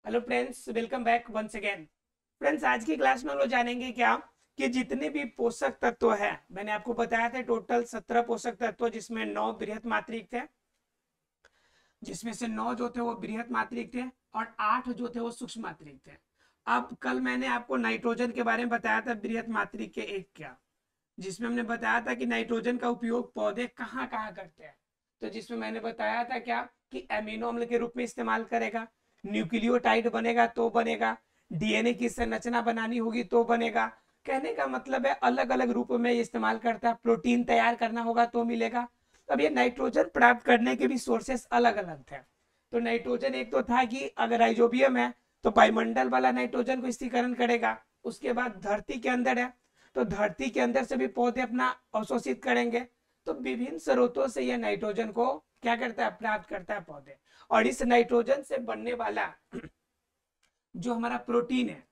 Hello friends, welcome back once again. Friends, आज की class में हम लोग जानेंगे क्या कि जितने भी पोषक तत्व है, मैंने आपको बताया था टोटल 17 पोषक तत्व, जिसमें 9 बृहत मात्रिक थे, जिसमें से 9 जो थे वो बृहत मात्रिक थे और 8 जो थे वो सूक्ष्म मात्रिक थे। अब कल मैंने आपको नाइट्रोजन के बारे में बताया था, बृहत मात्रिक के एक क्या, जिसमें हमने बताया था कि नाइट्रोजन का उपयोग पौधे कहाँ कहाँ करते हैं। तो जिसमें मैंने बताया था क्या कि एमिनो अम्ल के रूप में इस्तेमाल करेगा, न्यूक्लियोटाइड बनेगा तो बनेगा, डीएनए की संरचना बनानी होगी तो बनेगा। कहने का मतलब है अलग अलग रूप में इस्तेमाल करता है, प्रोटीन तैयार करना होगा तो मिलेगा। अब ये नाइट्रोजन प्राप्त करने के भी सोर्सेस अलग अलग थे। तो नाइट्रोजन एक तो था कि अगर राइजोबियम है तो वायुमंडल वाला नाइट्रोजन को स्थिरीकरण करेगा। उसके बाद धरती के अंदर है तो धरती के अंदर से भी पौधे अपना अवशोषित करेंगे। तो विभिन्न स्रोतों से यह नाइट्रोजन को क्या करता है, प्राप्त करता है पौधे। और इस नाइट्रोजन से बनने वाला जो हमारा प्रोटीन है,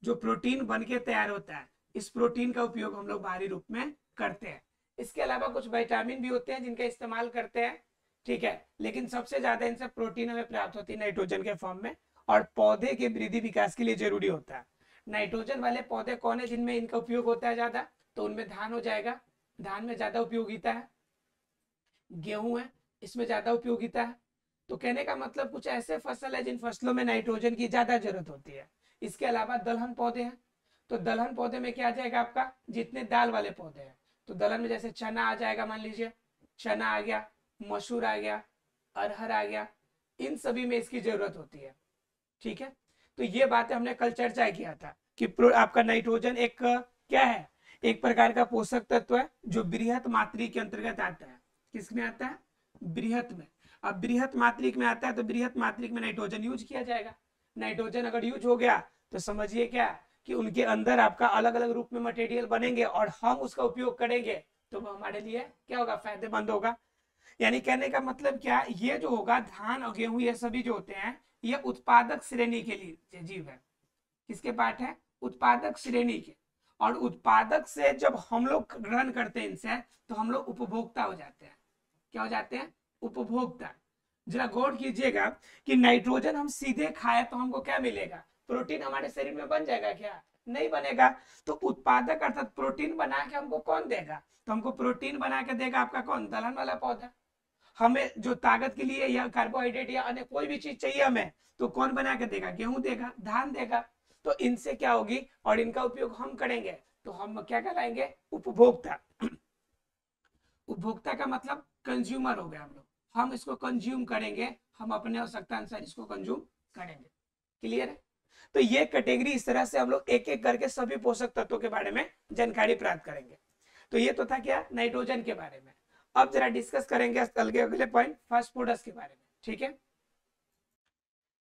जो प्रोटीन बन के तैयार होता है, इस प्रोटीन का उपयोग हम लोग बाहरी रूप में करते हैं। इसके अलावा कुछ विटामिन भी होते हैं जिनका इस्तेमाल करते हैं, ठीक है, लेकिन सबसे ज्यादा इनसे प्रोटीन हमें प्राप्त होती है नाइट्रोजन के फॉर्म में, और पौधे के वृद्धि विकास के लिए जरूरी होता है। नाइट्रोजन वाले पौधे कौन है जिनमें इनका उपयोग होता है ज्यादा? तो उनमें धान हो जाएगा, धान में ज्यादा उपयोगिता है। गेहूं है, इसमें ज्यादा उपयोगिता है। तो कहने का मतलब कुछ ऐसे फसल है जिन फसलों में नाइट्रोजन की ज्यादा जरूरत होती है। इसके अलावा दलहन पौधे हैं, तो दलहन पौधे में क्या आ जाएगा आपका, जितने दाल वाले पौधे हैं, तो दलहन में जैसे चना आ जाएगा, मान लीजिए चना आ गया, मसूर आ गया, अरहर आ गया, इन सभी में इसकी जरूरत होती है। ठीक है, तो ये बातें हमने कल चर्चा किया था कि आपका नाइट्रोजन एक क्या है, एक प्रकार का पोषक तत्व है जो बृहत मात्रिक के अंतर्गत आता है। किसमें आता है? बृहत में। अब बृहत मात्रिक में आता है तो बृहत मात्रिक में नाइट्रोजन यूज किया जाएगा। नाइट्रोजन अगर यूज हो गया तो समझिए क्या कि उनके अंदर आपका अलग अलग रूप में मटेरियल बनेंगे और हम उसका उपयोग करेंगे तो वो हमारे लिए क्या होगा, फायदेमंद होगा। यानी कहने का मतलब क्या, ये जो होगा धान और गेहूं ये सभी जो होते हैं ये उत्पादक श्रेणी के लिए जीव है। किसके पार्ट है? उत्पादक श्रेणी के। और उत्पादक से जब हम लोग ग्रहण करते हैं इनसे तो हम लोग उपभोक्ता हो जाते हैं। क्या हो जाते हैं? उपभोक्ता। जरा गौर कीजिएगा कि नाइट्रोजन हम सीधे खाए तो हमको क्या मिलेगा, प्रोटीन हमारे शरीर में बन जाएगा क्या? नहीं बनेगा। तो उत्पादक अर्थात प्रोटीन बना के हमको कौन देगा? तो हमको प्रोटीन बना के देगा आपका कौन? दलहन वाला पौधा। हमें जो ताकत के लिए या कार्बोहाइड्रेट या अन्य कोई भी चीज चाहिए हमें, तो कौन बना के देगा? गेहूं देगा, धान देगा। तो इनसे क्या होगी और इनका उपयोग हम करेंगे तो हम क्या कहलाएंगे? उपभोक्ता। उपभोक्ता का मतलब कंज्यूमर हो गया हम लोग, हम इसको कंज्यूम करेंगे, हम अपने आवश्यकता अनुसार इसको कंज्यूम करेंगे। क्लियर है? तो ये कैटेगरी इस तरह से हम लोग एक एक करके सभी पोषक तत्वों के बारे में जानकारी प्राप्त करेंगे। तो ये तो था क्या, नाइट्रोजन के बारे में। अब जरा डिस्कस करेंगे अगले पॉइंट फास्फोरस के बारे में। ठीक है,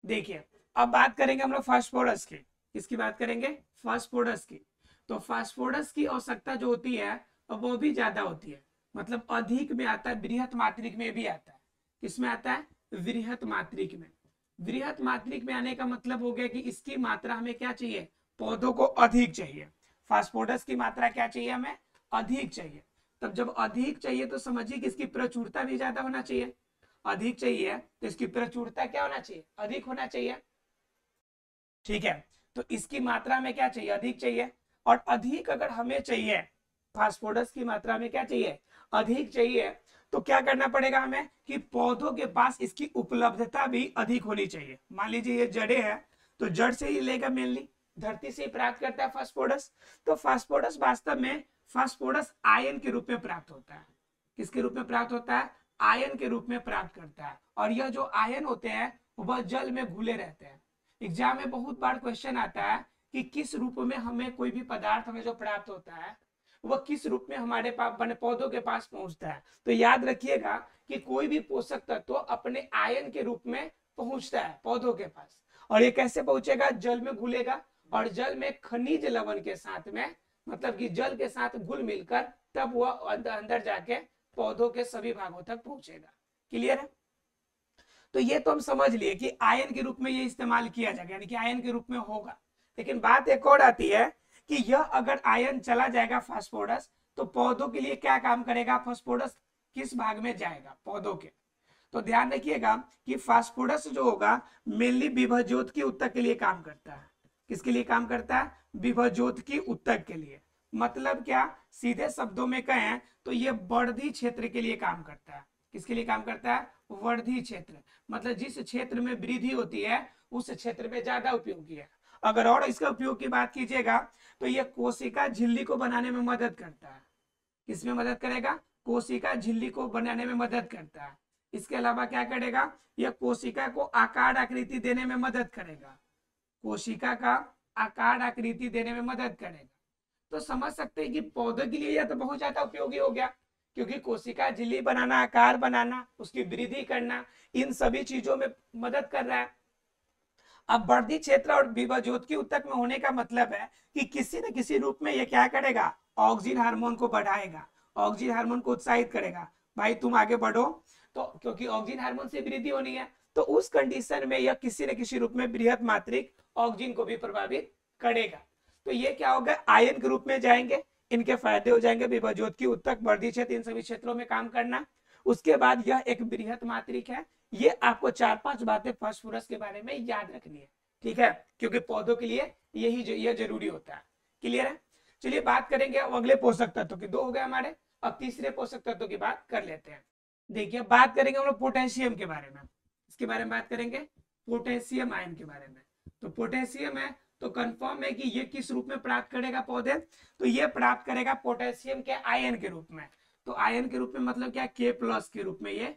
देखिए अब बात करेंगे हम लोग फास्फोरस की। किसकी बात करेंगे? फास्फोरस की। तो फास्फोरस की आवश्यकता जो होती है वो भी ज्यादा होती है, मतलब अधिक में आता है, बृहत मात्रिक में भी आता है। किसमें आता है? बृहत मात्रिक में। बृहत मात्रिक में आने का मतलब हो गया कि इसकी मात्रा हमें क्या चाहिए, पौधों को अधिक चाहिए। फास्फोरस की मात्रा क्या चाहिए हमें? अधिक चाहिए। तब जब अधिक चाहिए तो समझिए कि इसकी प्रचुरता भी ज्यादा होना चाहिए। अधिक चाहिए तो इसकी प्रचुरता क्या होना चाहिए? अधिक होना चाहिए। ठीक है, तो इसकी मात्रा में क्या चाहिए? अधिक चाहिए। और अधिक अगर हमें चाहिए, फास्फोरस की मात्रा में क्या चाहिए? अधिक चाहिए। तो क्या करना पड़ेगा हमें कि पौधों के पास इसकी उपलब्धता भी अधिक होनी चाहिए। मान लीजिए ये जड़ें हैं तो जड़ से ही लेगा, मेनली धरती से ही प्राप्त करता है फास्फोरस। तो फास्फोरस वास्तव में फास्फोरस आयन के रूप में प्राप्त होता है। किसके रूप में प्राप्त होता है? आयन के रूप में प्राप्त करता है। और यह जो आयन होते हैं वह जल में घुले रहते हैं। एग्जाम में बहुत बार क्वेश्चन आता है कि किस रूप में हमें कोई भी पदार्थ हमें जो प्राप्त होता है वह किस रूप में हमारे पास पौधों के पास पहुंचता है। तो याद रखिएगा कि कोई भी पोषक तत्व अपने आयन के रूप में पहुंचता है पौधों के पास। और ये कैसे पहुंचेगा? जल में घुलेगा और जल में खनिज लवण के साथ में, मतलब कि जल के साथ घुल मिलकर तब वह अंदर जाके पौधों के सभी भागों तक पहुंचेगा। क्लियर है? तो ये तो हम समझ लिए कि आयन के रूप में ये इस्तेमाल किया जाएगा, यानी कि आयन के रूप में होगा। लेकिन बात एक और आती है कि यह अगर आयन चला जाएगा फास्फोरस तो पौधों के लिए क्या काम करेगा? फास्फोरस किस भाग में जाएगा? पौधों के। तो ध्यान रखिएगा कि फास्फोरस जो होगा मेनली विभवज्योत की उत्तक के लिए काम करता है। किसके लिए काम करता है? विभवज्योत की उत्तक के लिए। मतलब क्या, सीधे शब्दों में कहें तो ये वर्धी क्षेत्र के लिए काम करता है। किसके लिए काम करता है? वर्धी क्षेत्र। मतलब जिस क्षेत्र में वृद्धि होती है उस क्षेत्र में ज्यादा उपयोगी है। अगर और इसका उपयोग की बात कीजिएगा तो ये कोशिका झिल्ली को बनाने में मदद करता है। किसमें मदद करेगा? कोशिका झिल्ली को बनाने में मदद करता है। इसके अलावा क्या करेगा? यह कोशिका को आकार आकृति देने में मदद करेगा। कोशिका का आकार आकृति देने में मदद करेगा। तो समझ सकते हैं कि पौधे के लिए यह तो बहुत ज्यादा उपयोगी हो गया, क्योंकि कोशिका झिल्ली बनाना, आकार बनाना, उसकी वृद्धि करना, इन सभी चीजों में मदद कर रहा है। अब वर्धी क्षेत्र और विभवज्योत की उत्तक में होने का मतलब है कि किसी न किसी रूप में यह क्या करेगा? ऑक्सीजन हार्मोन को बढ़ाएगा, ऑक्सीजन हार्मोन को उत्साहित करेगा, भाई तुम आगे बढ़ो। तो क्योंकि ऑक्सीजन हार्मोन से वृद्धि होनी है, तो उस कंडीशन में यह किसी न किसी रूप में बृहत मात्रिक ऑक्सीजन को भी प्रभावित करेगा। तो ये क्या होगा? आयन के रूप में जाएंगे। इनके फायदे हो जाएंगे विभवज्योत की उत्तक, वर्धी क्षेत्र, इन सभी क्षेत्रों में काम करना। उसके बाद यह एक बृहत मात्रिक है। ये आपको 4-5 बातें फास्फोरस के बारे में याद रखनी है, ठीक है, क्योंकि पौधों के लिए यह जरूरी होता है। क्लियर है? चलिए बात करेंगे अब अगले पोषक तत्व की। 2 हो गए हमारे, अब तीसरे पोषक तत्व की बात कर लेते हैं। देखिए बात करेंगे हम लोग पोटेशियम के बारे में। इसके बारे में बात करेंगे, पोटेशियम आयन के बारे में। तो पोटेशियम है तो कंफर्म है कि ये किस रूप में प्राप्त करेगा पौधे? तो ये प्राप्त करेगा पोटेशियम के आयन के रूप में। तो आयन के रूप में मतलब क्या? K+ के रूप में ये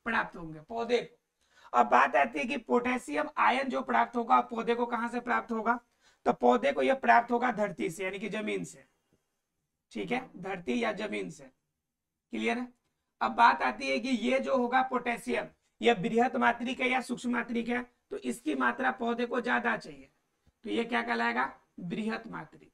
प्राप्त होंगे पौधे को। अब बात आती है कि पोटेशियम आयन जो प्राप्त होगा पौधे को कहां से प्राप्त होगा? तो पौधे को यह प्राप्त होगा धरती से, यानी कि जमीन से। ठीक है, धरती या जमीन से। क्लियर है? अब बात आती है कि ये जो होगा पोटेशियम, यह बृहत मात्रिक है या सूक्ष्म मात्रिक है? तो इसकी मात्रा पौधे को ज्यादा चाहिए, तो ये क्या कहलाएगा? बृहत मात्रिक।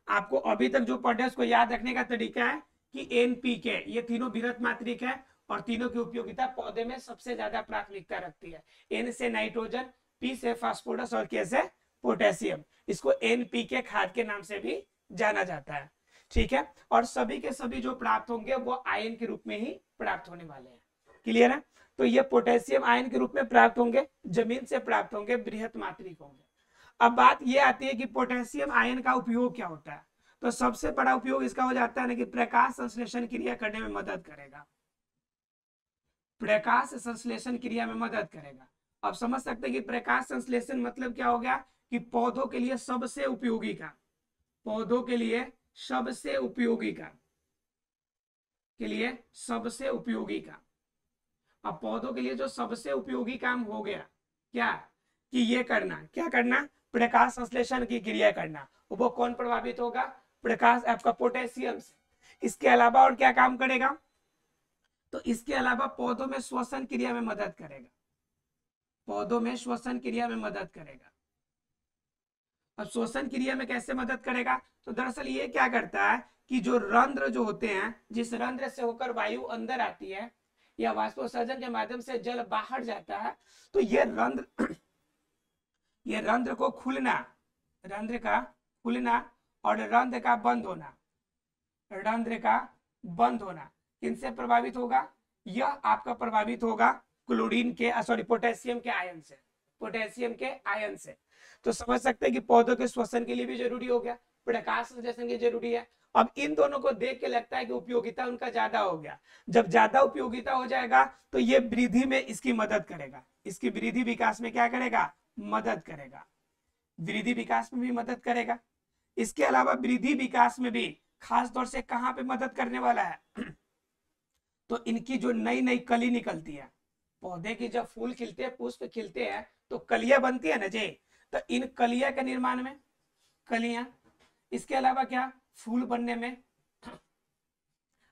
आपको अभी तक जो पढ़े उसको याद रखने का तरीका है कि NPK, ये तीनों बृहत मात्रिक है और तीनों की उपयोगिता पौधे में सबसे ज्यादा प्राथमिकता रखती है। N से नाइट्रोजन, P से फास्फोरस और K से पोटेशियम। इसको NPK खाद के नाम से भी जाना जाता है। ठीक है, और सभी के सभी जो प्राप्त होंगे वो आयन के रूप में ही प्राप्त होने वाले हैं। क्लियर है? तो ये पोटेशियम आयन के रूप में प्राप्त होंगे, जमीन से प्राप्त होंगे, बृहत मात्रिक होंगे। अब बात ये आती है कि पोटेशियम आयन का उपयोग क्या होता है? तो सबसे बड़ा उपयोग इसका हो जाता है ना कि प्रकाश संश्लेषण क्रिया करने में मदद करेगा। प्रकाश संश्लेषण क्रिया में मदद करेगा। अब समझ सकते हैं कि प्रकाश संश्लेषण मतलब क्या हो गया? कि पौधों के लिए सबसे उपयोगी का, पौधों के लिए सबसे उपयोगी का, के लिए सबसे उपयोगी का। अब पौधों के लिए जो सबसे उपयोगी काम हो गया क्या? कि ये करना, क्या करना? प्रकाश संश्लेषण की क्रिया करना। वो कौन प्रभावित होगा? प्रकाश आपका पोटेशियम से। इसके अलावा और क्या काम करेगा? तो इसके अलावा पौधों में श्वसन क्रिया में मदद करेगा, पौधों में श्वसन क्रिया में मदद करेगा। अब श्वसन क्रिया में कैसे मदद करेगा? तो दरअसल ये क्या करता है कि जो रंध्र जो होते हैं, जिस रंध्र से होकर वायु अंदर आती है या वाष्पोत्सर्जन के माध्यम से जल बाहर जाता है, तो ये रंध्र को खुलना, रंध्र का खुलना और रंध्र का बंद होना, रंध्र का बंद होना किनसे प्रभावित होगा? यह आपका प्रभावित होगा क्लोरीन के पोटेशियम के आयन से, पोटेशियम के आयन से। तो समझ सकते हैं कि पौधों के श्वसन के लिए भी जरूरी हो गया, प्रकाश संश्लेषण के जरूरी है। अब इन दोनों को देख के लगता है कि उपयोगिता उनका ज्यादा हो गया। जब ज्यादा उपयोगिता हो जाएगा तो ये वृद्धि में इसकी मदद करेगा, इसकी वृद्धि विकास में क्या करेगा? मदद करेगा, वृद्धि विकास में भी मदद करेगा। इसके अलावा वृद्धि विकास में भी खास तौर से कहां पे मदद करने वाला है? तो इनकी जो नई नई कली निकलती है, पौधे की जब फूल खिलते हैं, पुष्प खिलते हैं, तो कलियां बनती है ना जी, तो इन कलियां के निर्माण में, कलियां, इसके अलावा क्या? फूल बनने में,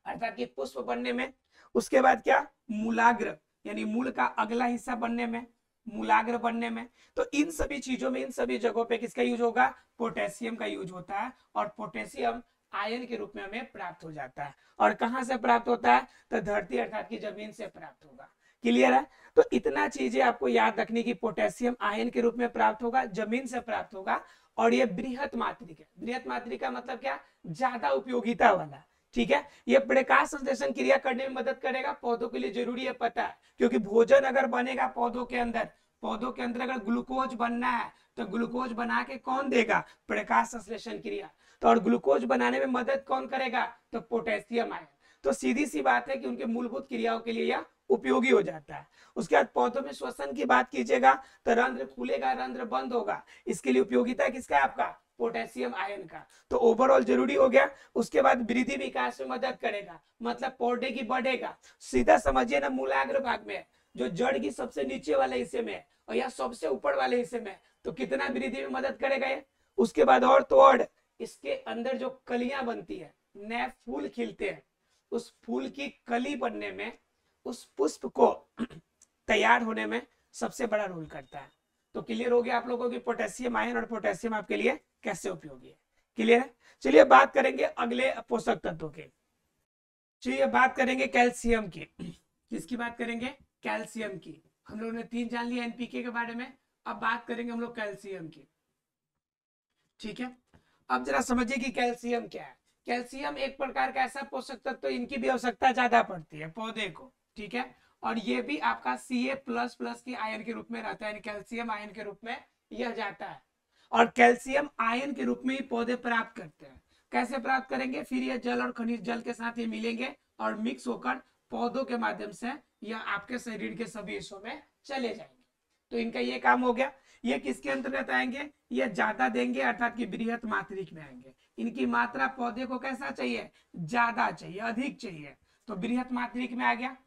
अर्थात कि पुष्प बनने में। उसके बाद क्या? मूलाग्र, यानी मूल का अगला हिस्सा बनने में, मूलाग्र बनने में। तो इन सभी चीजों में, इन सभी जगहों पे किसका यूज होगा? पोटेशियम का यूज होता है। और पोटेशियम आयन के रूप में हमें प्राप्त हो जाता है। और कहां से प्राप्त होता है? तो धरती अर्थात की जमीन से प्राप्त होगा। क्लियर है? तो इतना चीजें आपको याद रखनी कि पोटेशियम आयन के रूप में प्राप्त होगा, जमीन से प्राप्त होगा, और ये बृहत मात्रिक है। बृहत मात्रिक का मतलब क्या? ज्यादा उपयोगिता वाला। ठीक है, ये प्रकाश संश्लेषण क्रिया करने में मदद करेगा, पौधों के लिए जरूरी है पता है, क्योंकि भोजन अगर बनेगा पौधों के अंदर अगर ग्लूकोज बनना है तो ग्लूकोज बना के कौन देगा, प्रकाश संश्लेषण क्रिया। तो और ग्लूकोज बनाने में मदद कौन करेगा, तो पोटेशियम आयन। तो सीधी सी बात है कि उनके मूलभूत क्रियाओं के लिए यह उपयोगी हो जाता है। उसके बाद पौधों में श्वसन की बात कीजिएगा तो रंध्र खुलेगा, रंध्र बंद होगा, इसके लिए उपयोगिता किसका है, आपका पोटेशियम आयन का। तो ओवरऑल जरूरी हो गया। उसके बाद वृद्धि विकास में मदद करेगा, मतलब पौधे की बढ़ेगा। सीधा समझिए ना, मूलाग्र भाग में जो जड़ की सबसे नीचे वाले हिस्से में और या सबसे ऊपर वाले हिस्से में, तो कितना वृद्धि में मदद करेगा ये। उसके बाद और तो और इसके अंदर जो कलियां बनती है, नए फूल खिलते हैं, उस फूल की कली बनने में, उस पुष्प को तैयार होने में सबसे बड़ा रोल करता है। तो क्लियर हो गया आप लोगों की पोटेशियम आयन और पोटेशियम आपके लिए कैसे उपयोगी है, क्लियर है। चलिए बात करेंगे अगले पोषक तत्वों के। चलिए बात करेंगे कैल्शियम की। किसकी बात करेंगे, कैल्शियम की। हम लोगों ने 3 जान लिया एनपीके के बारे में, अब बात करेंगे हम लोग कैल्शियम की, ठीक है। अब जरा समझिए कि कैल्शियम क्या है। कैल्शियम एक प्रकार का ऐसा पोषक तत्व, तो इनकी भी आवश्यकता ज्यादा पड़ती है पौधे को, ठीक है। और ये भी आपका Ca++ की आयन के रूप में रहता है, कैल्शियम आयन के रूप में यह जाता है। और कैल्शियम आयन के रूप में ही पौधे प्राप्त करते हैं। कैसे प्राप्त करेंगे, फिर ये जल और खनिज जल के साथ ये मिलेंगे और मिक्स होकर पौधों के माध्यम से या आपके शरीर के सभी हिस्सों में चले जाएंगे। तो इनका ये काम हो गया। ये किसके अंतर्गत आएंगे, ये ज्यादा देंगे, अर्थात कि बृहत मात्रिक में आएंगे। इनकी मात्रा पौधे को कैसा चाहिए, ज्यादा चाहिए, अधिक चाहिए, तो बृहत मात्रिक में आ गया।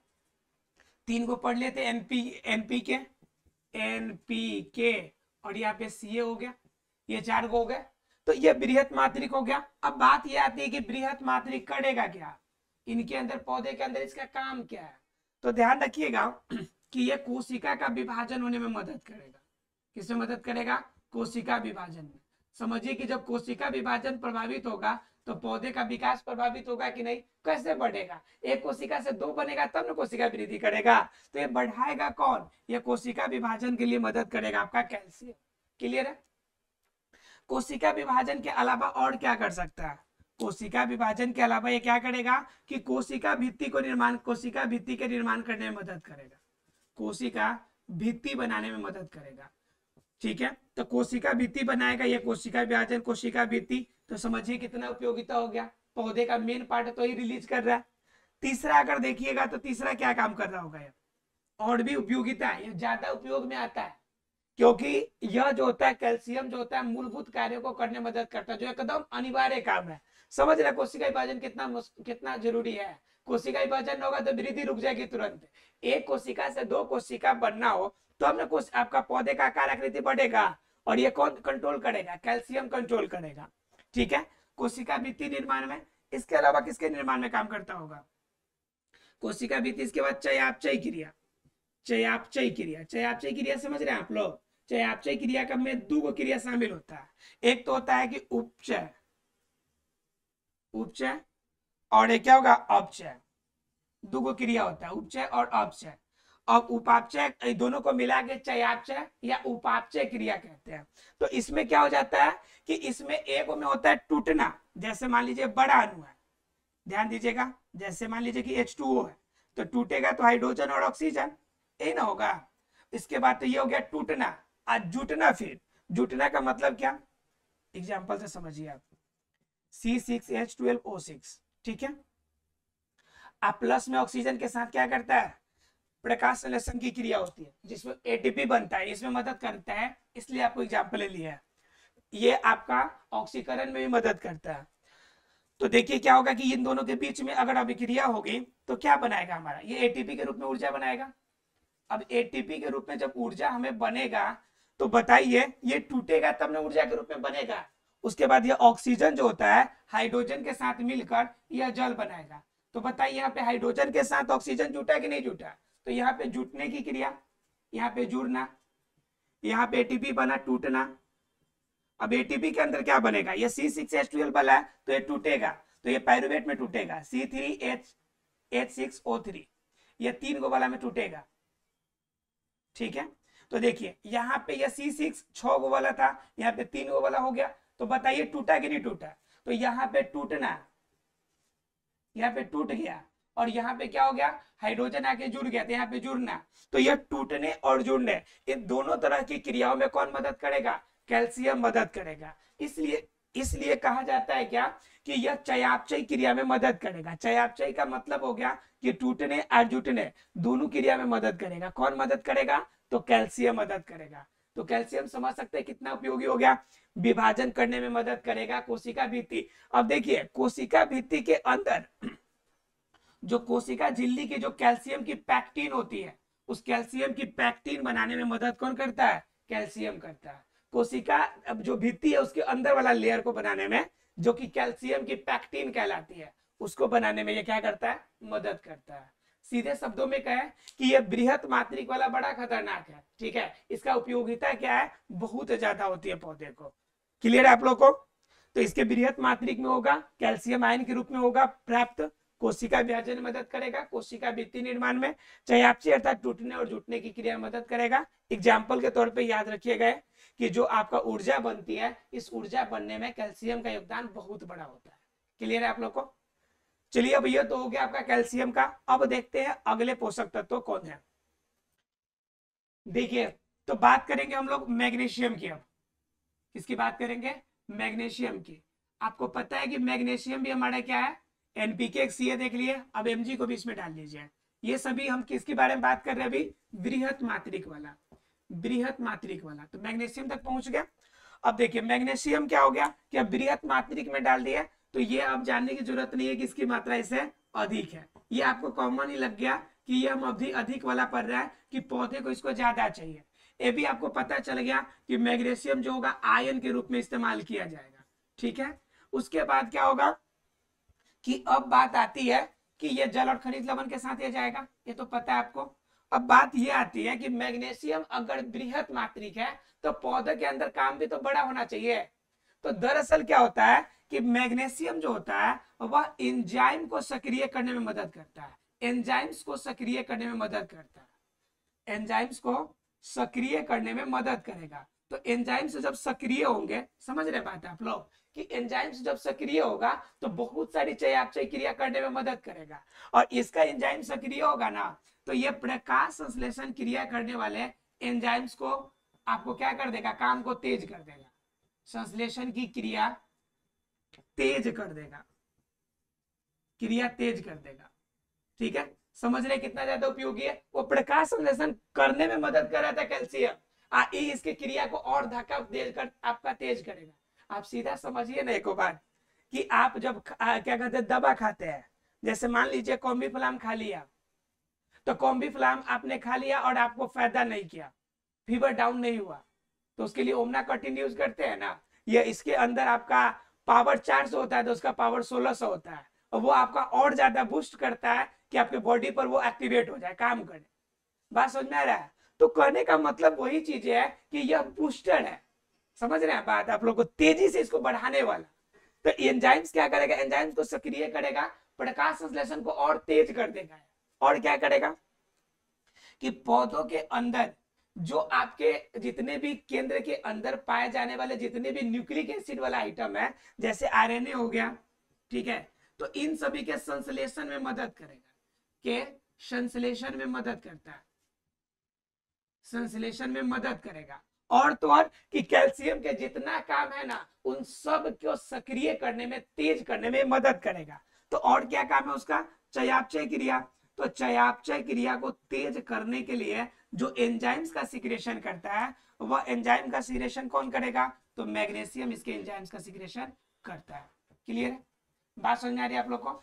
3 को पढ़ लेते, एनपीके और यहाँ पे सीए हो गया, ये 4 को हो गए। तो ये बृहत मात्रिक हो गया। अब बात ये आती है कि बृहत मात्रिक करेगा क्या, इनके अंदर पौधे के अंदर इसका काम क्या है। तो ध्यान रखिएगा कि ये कोशिका का विभाजन होने में मदद करेगा। किसमें मदद करेगा, कोशिका विभाजन में। समझिए कि जब कोशिका विभाजन प्रभावित होगा तो पौधे का विकास प्रभावित होगा कि नहीं, कैसे बढ़ेगा, एक कोशिका से 2 बनेगा तब ना कोशिका वृद्धि करेगा। तो ये बढ़ाएगा कौन, ये कोशिका विभाजन के लिए मदद करेगा आपका कैल्शियम, क्लियर है। कोशिका विभाजन के अलावा और क्या कर सकता है, कोशिका विभाजन के अलावा ये क्या करेगा कि कोशिका भित्ति के निर्माण करने में मदद करेगा, कोशिका भित्ति बनाने में मदद करेगा, ठीक है। तो कोशिका भित्ति बनाएगा, ये कोशिका विभाजन, कोशिका भित्ति। तो समझिए कितना उपयोगिता हो गया, पौधे का मेन पार्ट तो ही रिलीज कर रहा है। तीसरा अगर देखिएगा तो तीसरा क्या काम कर रहा होगा, ये और भी उपयोगिता है, ये ज्यादा उपयोग में आता है, क्योंकि यह जो होता है कैल्शियम जो होता है मूलभूत कार्यों को करने में मदद करता है, जो एकदम अनिवार्य काम है। समझ रहे कोशिका विभाजन कितना जरूरी है। कोशिका विभाजन होगा तो वृद्धि रुक जाएगी तुरंत। एक कोशिका से 2 कोशिका बनना हो तो हमने आपका पौधे का आकार आकृति बढ़ेगा, और ये कौन कंट्रोल करेगा, कैल्शियम कंट्रोल करेगा, ठीक है। कोशिका भित्ति निर्माण में, इसके अलावा किसके निर्माण में काम करता होगा, कोशिका भित्ति। इसके बाद चयापचय क्रिया, चयापचय क्रिया समझ रहे हैं आप लोग। चयापचय क्रिया का में 2 क्रिया शामिल होता है। एक तो होता है कि उपचय और एक क्या होगा, अपचय। 2 क्रिया होता है, उपचय और अपचय। अब उपापचय दोनों को मिला के चयापचय या उपापचय क्रिया कहते हैं। तो इसमें क्या हो जाता है कि इसमें एक में होता है टूटना, जैसे मान लीजिए बड़ा अणु है, ध्यान दीजिएगा, जैसे मान लीजिए कि H2O है, तो टूटेगा तो हाइड्रोजन और ऑक्सीजन, यही ना होगा। इसके बाद तो ये हो गया टूटना। आज जुटना, फिर जुटना का मतलब क्या, एग्जाम्पल से समझिए आप, C6H12O6, ठीक है। आप प्लस में ऑक्सीजन के साथ क्या करता है, प्रकाश संश्लेषण की क्रिया होती है जिसमें एटीपी बनता है, इसमें मदद करता है, इसलिए आपको एग्जाम्पल ले लिया है। ये आपका ऑक्सीकरण में भी मदद करता है। तो देखिए क्या होगा कि इन दोनों के बीच में अगर अभिक्रिया होगी तो क्या बनाएगा हमारा, ये एटीपी के रूप में ऊर्जा बनाएगा। अब एटीपी के रूप में जब ऊर्जा हमें बनेगा तो बताइए ये टूटेगा तब ना ऊर्जा के रूप में बनेगा। उसके बाद ये ऑक्सीजन जो होता है हाइड्रोजन के साथ मिलकर यह जल बनाएगा। तो बताइए यहाँ पे हाइड्रोजन के साथ ऑक्सीजन जुटा कि नहीं जुटा, तो यहाँ पे जुटने की क्रिया, यहाँ पे जुड़ना, यहाँ पे एटीपी बना, टूटना। अब एटीपी के अंदर क्या बनेगा, ये C6H12 बना है तो ये टूटेगा, तो ये पायरुवेट में टूटेगा, C3H6O3, ये 3 गो वाला में टूटेगा, ठीक है। तो देखिए यहाँ पे ये C6 6 गो वाला था, यहाँ पे 3 गो वाला हो गया। तो बताइए टूटा कि नहीं टूटा, तो यहाँ पे टूटना, यहाँ पे टूट गया और यहाँ पे क्या हो गया, हाइड्रोजन आके जुड़ गया, तो यहाँ पे जुड़ना। तो यह टूटने और जुड़ने, इन दोनों तरह की क्रियाओं में कौन मदद करेगा, कैल्शियम मदद करेगा। इसलिए इसलिए कहा जाता है क्या, कि यह चयापचय क्रिया में मदद करेगा। चयापचय का मतलब हो गया कि टूटने और जुटने दोनों क्रिया में मदद करेगा। कौन मदद करेगा, तो कैल्शियम मदद करेगा। तो कैल्शियम समझ सकते हैं कितना उपयोगी हो गया, विभाजन करने में मदद करेगा कोशिका भित्ति। अब देखिए कोशिका भित्ति के अंदर जो कोशिका झिल्ली की जो कैल्शियम की पैक्टिन होती है, उस कैल्शियम की पैक्टिन बनाने में मदद कौन करता है, कैल्शियम करता है। कोशिका अब जो भित्ति है उसके अंदर वाला लेयर को बनाने में, जो कि कैल्शियम की पैक्टिन कहलाती है, उसको बनाने में ये क्या करता है, मदद करता है। सीधे शब्दों में कहें कि यह बृहत मात्रिक वाला बड़ा खतरनाक है, ठीक है। इसका उपयोगिता क्या है, बहुत ज्यादा होती है पौधे को। क्लियर है आप लोग को। तो इसके बृहत मात्रिक में होगा, कैल्शियम आयन के रूप में होगा प्राप्त, कोशिका विभाजन में मदद करेगा, कोशिका भित्ति निर्माण में, चयापचय अर्थात टूटने और जुटने की क्रिया में मदद करेगा। एग्जाम्पल के तौर पे याद रखिएगा कि जो आपका ऊर्जा बनती है, इस ऊर्जा बनने में कैल्शियम का योगदान बहुत बड़ा होता है। क्लियर है आप लोग को। चलिए अब ये तो हो गया आपका कैल्शियम का। अब देखते हैं अगले पोषक तत्व कौन है। देखिए तो बात करेंगे हम लोग मैग्नीशियम की। अब किसकी बात करेंगे, मैग्नीशियम की। आपको पता है कि मैग्नीशियम भी हमारा क्या है, एनपीके सी देख लिए। अब एमजी को भी इसमें डाल लीजिए। ये सभी हम किसके बारे में बात कर रहे हैं अभी, बृहत मात्रिक वाला, बृहत मात्रिक वाला। तो मैग्नीशियम तक पहुंच गया। अब देखिए मैग्नीशियम क्या हो गया कि अब बृहत मात्रिक में डाल दिया, तो ये अब जानने की जरूरत नहीं है कि इसकी मात्रा इससे अधिक है। ये आपको कॉमन ही लग गया कि ये हम अभी अधिक वाला पढ़ रहा है कि पौधे को इसको ज्यादा चाहिए। ये भी आपको पता चल गया कि मैग्नीशियम जो होगा आयन के रूप में इस्तेमाल किया जाएगा, ठीक है। उसके बाद क्या होगा कि अब बात आती है कि ये जल और खनिज लवण के साथ ये जाएगा, ये तो पता है आपको। अब बात ये आती है कि मैग्नीशियम अगर बृहत मात्रिक है तो पौधे के अंदर काम भी तो बड़ा होना चाहिए। तो दरअसल क्या होता है कि मैग्नीशियम जो होता है वह एंजाइम को सक्रिय करने में मदद करता है, एंजाइम्स को सक्रिय करने में मदद करता है, एंजाइम्स को सक्रिय करने में मदद करेगा। तो एंजाइम्स जब सक्रिय होंगे, समझ रहे बात आप लोग, कि एंजाइम्स जब सक्रिय होगा तो बहुत सारी चयापचय क्रिया करने में मदद करेगा। और इसका एंजाइम सक्रिय होगा ना, तो ये प्रकाश संश्लेषण क्रिया करने वाले एंजाइम्स को आपको क्या कर देगा, काम को तेज कर देगा, संश्लेषण की क्रिया तेज कर देगा, क्रिया तेज कर देगा, ठीक है। समझ रहे कितना ज्यादा उपयोगी है। वो प्रकाश संश्लेषण करने में मदद कर रहा था कैल्शियम, इसकी क्रिया को और धक्का देकर आपका तेज करेगा। आप सीधा समझिए ना एक बार कि आप जब क्या कहते हैं दवा खाते हैं, जैसे मान लीजिए कॉम्बीफ्लाम खा लिया, तो कॉम्बीफ्लाम आपने खा लिया और आपको फायदा नहीं किया, फीवर डाउन नहीं हुआ, तो उसके लिए ओमना कटिन यूज करते हैं ना। ये इसके अंदर आपका पावर 400 होता है तो उसका पावर 1600 होता है, और वो आपका और ज्यादा बूस्ट करता है कि आपके बॉडी पर वो एक्टिवेट हो जाए, काम करे। बात समझ में आ रहा है। तो कहने का मतलब वही चीज है कि यह बूस्टर है, समझ रहे हैं बात आप लोग को, तेजी से इसको बढ़ाने वाला। तो एंजाइम्स क्या करेगा, एंजाइम्स को सक्रिय करेगा, प्रकाश संश्लेषण को और तेज कर देगा। और क्या करेगा कि पौधों के अंदर जो आपके जितने भी केंद्र के अंदर पाए जाने वाले जितने भी न्यूक्लिक एसिड वाला आइटम है, जैसे आरएनए हो गया, ठीक है, तो इन सभी के संश्लेषण में मदद करेगा, के संश्लेषण में मदद करता है, संश्लेषण में मदद करेगा। और तो और कि कैल्शियम के जितना काम है ना, उन सब को सक्रिय करने में, तेज करने में मदद करेगा। तो और क्या काम है उसका, चयापचय क्रिया। तो चयापचय क्रिया को तेज करने के लिए जो एंजाइम्स का सिक्रेशन करता है, वह एंजाइम का सिक्रेशन कौन करेगा, तो मैग्नीशियम इसके एंजाइम्स का सिक्रेशन करता है। क्लियर है, बात समझ आ रही है आप लोग को।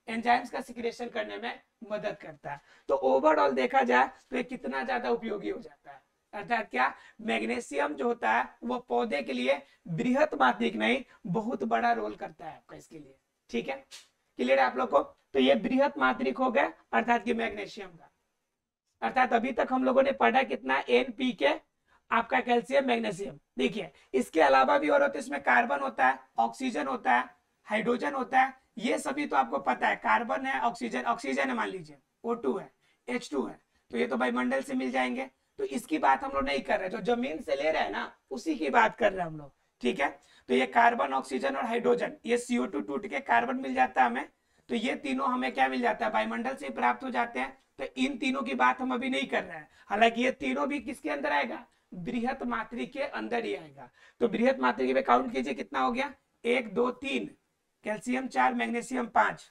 एंजाइम्स का सिक्रेशन करने में मदद करता है। तो ओवरऑल देखा जाए तो ये कितना ज्यादा उपयोगी हो जाता है। अर्थात क्या, मैग्नीशियम जो होता है वो पौधे के लिए बृहत मात्रिक नहीं, बहुत बड़ा रोल करता है आपका इसके लिए, ठीक है। क्लियर है आप लोग को। तो ये बृहत मात्रिक हो गया अर्थात कि मैग्नीशियम का। अर्थात अभी तक हम लोगों ने पढ़ा कितना, एनपीके, आपका कैल्शियम, मैग्नीशियम। देखिए इसके अलावा भी और होता है, इसमें कार्बन होता है, ऑक्सीजन होता है, हाइड्रोजन होता है, ये सभी तो आपको पता है। कार्बन है, ऑक्सीजन, ऑक्सीजन है मान लीजिए, O2 है, H2 है, तो ये तो वायुमंडल से मिल जाएंगे। तो इसकी बात हम लोग नहीं कर रहे, जो जमीन से ले रहे हैं ना उसी की बात कर रहे हैं हम लोग, ठीक है। तो ये कार्बन, ऑक्सीजन और हाइड्रोजन, ये CO2 टूट के कार्बन मिल जाता है हमें, तो ये तीनों हमें क्या मिल जाता है, वायुमंडल से प्राप्त हो जाते हैं। तो इन तीनों की बात हम अभी नहीं कर रहे हैं, हालांकि ये तीनों भी किसके अंदर आएगा, बृहत मात्रिक के अंदर ही आएगा। तो बृहत मात्रिक में काउंट कीजिए कितना हो गया, 1 2 3, कैल्शियम 4, मैग्नीशियम 5,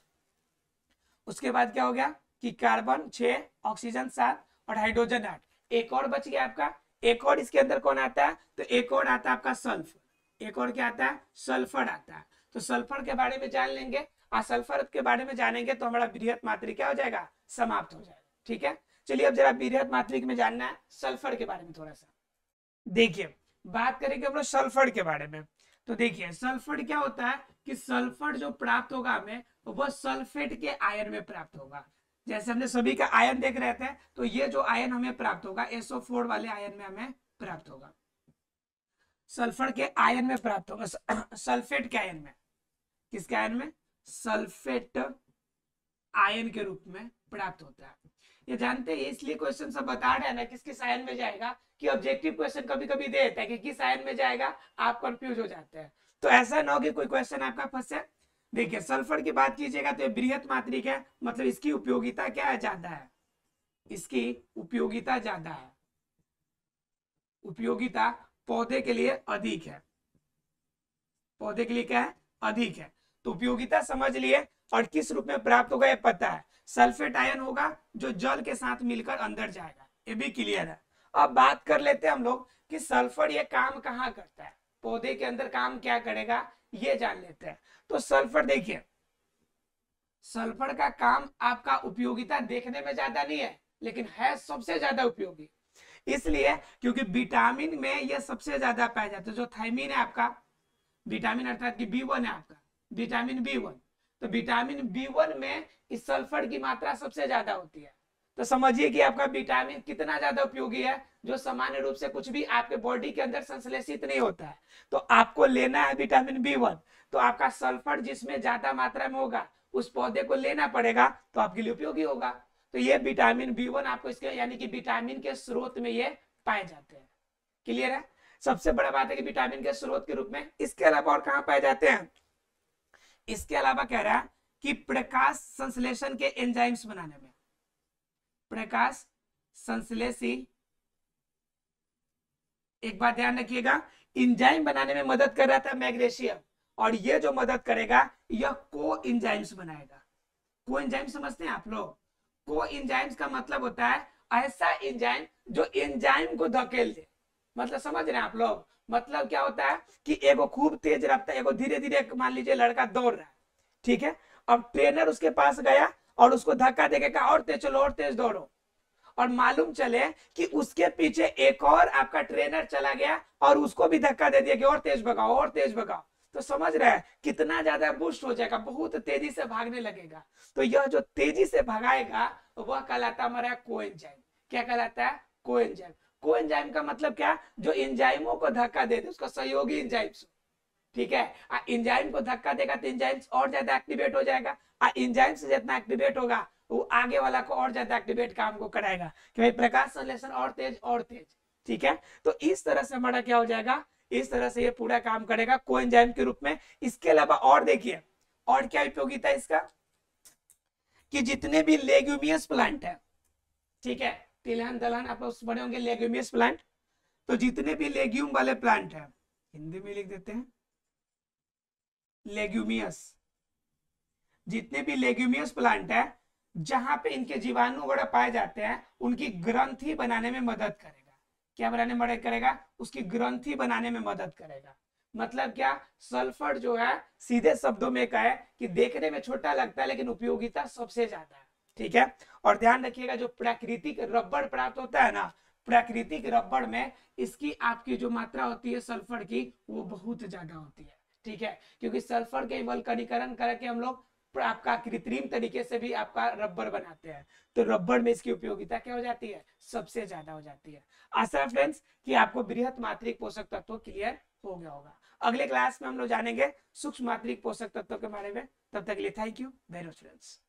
उसके बाद क्या हो गया कि कार्बन 6, ऑक्सीजन 7 और हाइड्रोजन 8। एक और बच गया आपका, एक और इसके अंदर कौन आता है, तो एक और आता है आपका सल्फर। एक और क्या आता है, सल्फर आता है। तो सल्फर के बारे में जान लेंगे, और सल्फर के बारे में जानेंगे तो हमारा बृहत मात्रिक क्या हो जाएगा, समाप्त हो जाएगा। ठीक है, चलिए अब जरा बृहत मात्रिक में जानना है सल्फर के बारे में थोड़ा सा। देखिए बात करेंगे हम लोग सल्फर के बारे में। तो देखिए सल्फर क्या होता है कि सल्फर जो प्राप्त होगा हमें वो सल्फेट के आयन में प्राप्त होगा। जैसे हमने सभी का आयन देख रहे थे, तो ये जो आयन हमें प्राप्त होगा SO4 वाले आयन में हमें प्राप्त होगा, सल्फर के आयन में प्राप्त होगा, सल्फेट के आयन में, किसके आयन में, सल्फेट आयन के रूप में प्राप्त होता है। ये जानते हैं, इसलिए क्वेश्चन सब बता रहे हैं ना किस किस आयन में जाएगा, कि ऑब्जेक्टिव क्वेश्चन कभी कभी दे देता है कि किस आयन में जाएगा, आप कंफ्यूज हो जाते हैं। तो ऐसा ना हो कि कोई क्वेश्चन आपका फंसे। देखिए सल्फर की बात कीजिएगा तो ये बृहत मात्रिक है, मतलब इसकी उपयोगिता क्या है, ज्यादा है, इसकी उपयोगिता ज्यादा है, उपयोगिता पौधे के लिए अधिक है, पौधे के लिए क्या है, अधिक है। तो उपयोगिता समझ लिए, और किस रूप में प्राप्त होगा ये पता है, सल्फेट आयन होगा जो जल के साथ मिलकर अंदर जाएगा, ये भी क्लियर है। अब बात कर लेते हैं हम लोग कि सल्फर ये काम कहाँ करता है, पौधे के अंदर काम क्या करेगा, ये जान लेते हैं। तो सल्फर देखिए, सल्फर का काम आपका उपयोगिता देखने में ज्यादा नहीं है, लेकिन है सबसे ज्यादा उपयोगी, इसलिए क्योंकि विटामिन में ये सबसे ज्यादा पाया जाता है। जो थायमिन है आपका, विटामिन अर्थात कि B1 है आपका, विटामिन B1, तो विटामिन B1 में इस सल्फर की मात्रा सबसे ज्यादा होती है। तो समझिए कि आपका विटामिन कितना ज्यादा उपयोगी है, जो सामान्य रूप से कुछ भी आपके बॉडी के अंदर संश्लेषित नहीं होता है। तो आपको लेना है विटामिन B1, तो आपका सल्फर जिसमें ज्यादा मात्रा में होगा उस पौधे को लेना पड़ेगा, तो आपके लिए उपयोगी होगा। तो ये विटामिन B1 आपको इसके यानी कि विटामिन के स्रोत में ये पाए जाते हैं। क्लियर है, सबसे बड़ा बात है कि विटामिन के स्रोत के रूप में। इसके अलावा और कहां पाए जाते हैं, इसके अलावा कह रहा है कि प्रकाश संश्लेषण के एंजाइम्स बनाने में, प्रकाश संश्लेषी, एक बात ध्यान रखिएगा, एंजाइम बनाने में मदद कर रहा था मैग्नीशियम, और ये जो मदद करेगा यह को एंजाइम्स बनाएगा। को एंजाइम समझते हैं आप लोग, को एंजाइम्स का मतलब होता है ऐसा एंजाइम जो एंजाइम को धकेल दे, मतलब समझ रहे हैं आप लोग, मतलब क्या होता है कि एगो खूब तेज रफ्तार, एगो धीरे धीरे, मान लीजिए लड़का दौड़ रहा है, ठीक है, अब ट्रेनर उसके पास गया और उसको धक्का देके कहा और तेज चलो और तेज दौड़ो, और मालूम चले कि उसके पीछे एक और आपका ट्रेनर चला गया और उसको भी धक्का दे दिया कि और तेज भगाओ और तेज भगाओ, तो समझ रहे हैं कितना ज्यादा बूस्ट हो जाएगा, बहुत तेजी से भागने लगेगा। तो यह जो तेजी से भगाएगा वह कहलाता हमारा कोएंजाइम। क्या कहलाता है, कोएंजाइम। कोएंजाइम का मतलब क्या, जो एंजाइमों को धक्का दे दे उसको सहयोगी एंजाइम्स, ठीक है। एंजाइम को धक्का देगा तो एंजाइम्स और ज्यादा एक्टिवेट हो जाएगा, एंजाइम से जितना एक्टिवेट होगा वो आगे वाला को और ज्यादा एक्टिवेट काम को कराएगा कि भाई प्रकाश संश्लेषण और तेज और तेज, ठीक है। तो इस तरह से हमारा क्या हो जाएगा, इस तरह से ये पूरा काम करेगा कोएंजाइम के रूप में। इसके अलावा और देखिए और क्या उपयोगिता है इसका, कि जितने भी लेग्यूमियस प्लांट है, ठीक है, तिलहन दलहन आप लोग पढ़े होंगे लेग्यूमियस प्लांट, तो जितने भी लेग्यूम वाले प्लांट है, हिंदी में लिख देते हैं लेग्यूमियस, जितने भी लेग्यूमियस प्लांट है जहां पे इनके जीवाणु वगैरह पाए जाते हैं उनकी ग्रंथि बनाने में मदद करेगा। क्या बनाने में मदद करेगा, उसकी ग्रंथि बनाने में मदद करेगा। मतलब क्या, सल्फर जो है सीधे शब्दों में कहे कि देखने में छोटा लगता है लेकिन उपयोगिता सबसे ज्यादा है, ठीक है। और ध्यान रखिएगा जो प्राकृतिक रबड़ प्राप्त होता है ना, प्राकृतिक रबड़ में इसकी आपकी जो मात्रा होती है सल्फर की वो बहुत ज्यादा होती है, ठीक है, क्योंकि सल्फर के वल्कनीकरण करके हम लोग आपका कृत्रिम तरीके से भी आपका रबर बनाते हैं, तो रबर में इसकी उपयोगिता क्या हो जाती है, सबसे ज्यादा हो जाती है। आशा है फ्रेंड्स कि आपको बृहत मात्रिक पोषक तत्व क्लियर हो गया होगा। अगले क्लास में हम लोग जानेंगे सूक्ष्म मात्रिक पोषक तत्वों के बारे में। तब तक के लिए thank you very much friends.